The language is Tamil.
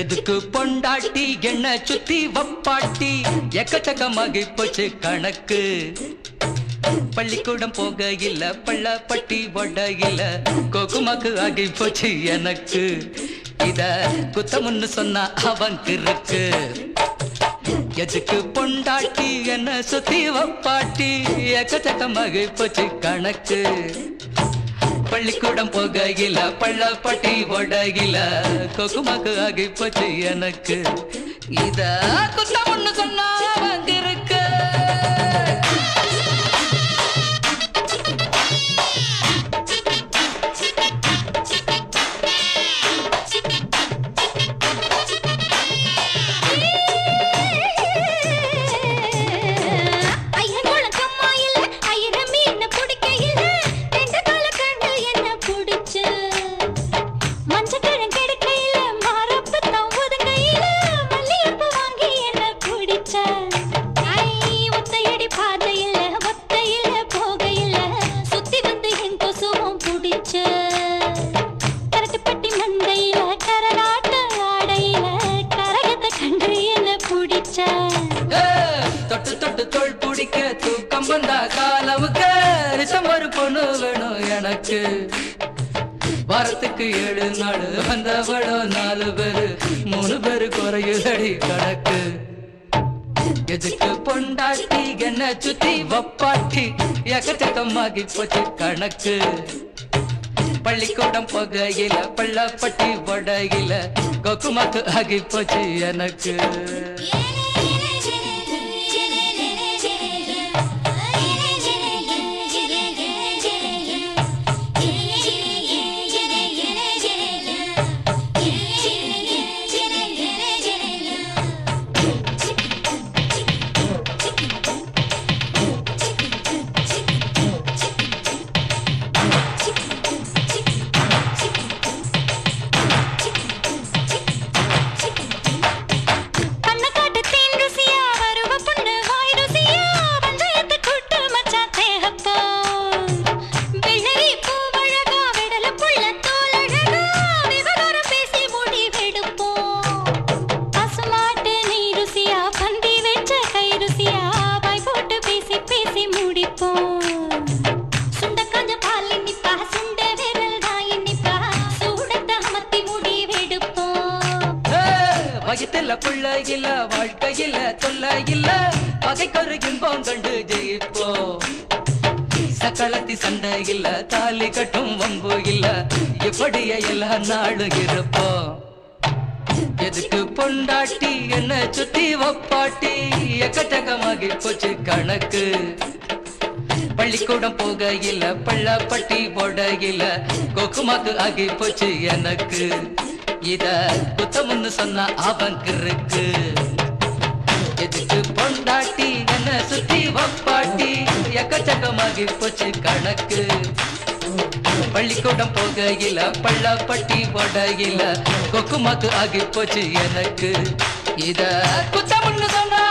எதுக்கு பொண்டாட்டி என்ன சுத்தி வப்பாட்டி எக்கச்சக்கமாகி போச்சு கணக்கு பள்ளிக்கூடம் போக இல்ல பள்ளப்பட்டி ஒட இல்ல கோகுமாக்கு ஆகி போச்சு எனக்கு இத குத்தமுன்னு சொன்னா அவங்க இருக்கு எதுக்கு பொண்டாட்டி என்ன சுத்தி வப்பாட்டி எக்கச்சக்கமாகி போச்சு கணக்கு பள்ளிக்கூடம் போகையில பள்ளப்பட்டி ஒடகில கொக்குமாக்கு ஆகி போச்சு எனக்கு இத குத்தம் ஒண்ணு சொன்னா வந்திருக்கு தொட்டு தொட்டு தோள் பிடிக்க தூக்கம் வந்தா காலவுக்கு ரிசம் ஒரு பொண்ணு வேணும் எனக்கு வாரத்துக்கு 7 நாள் வந்தவளோ 4 பேரு 3 பேரு குறையுதடி கணக்கு எதுக்கு பொண்டாட்டி என்ன சுத்தி வப்பாட்டி எக்கச்சக்கமாகி போச்சு கணக்கு பள்ளிக்கூடம் போகையில பள்ளப்பட்டி ஒடகில கொக்குமாக்கு ஆகி போச்சு எனக்கு வயத்துல புள்ள இல்ல வாழ்க்கையில தொல்ல இல்ல பகைக்கொரு இன்பம் கண்டு ஜெயிப்போ சக்களத்தி சண்டை இல்ல தாலி கட்டும் வம்பு இல்ல இப்படியே எல்லா நாளும் இருப்போ எதுக்கு பொண்டாட்டி என்ன சுத்தி வப்பாட்டி எக்கச்சக்கமாகி போச்சு கணக்கு பள்ளிக்கூடம் போகையில பள்ளப்பட்டி போடையில கொக்குமாக்கு ஆகி போச்சு எனக்கு இத குத்தமுன்னு சொன்னா அவங்க இருக்கு எதுக்கு பொண்டாட்டி என்ன சுத்தி வப்பாட்டி எக்கச்சக்கமாகி போச்சு கணக்கு பள்ளிக்கூடம் போகையில பள்ளப்பட்டி போடையில கொக்குமாக்கு ஆகி போச்சு எனக்கு இத குத்தமுன்னு சொன்னா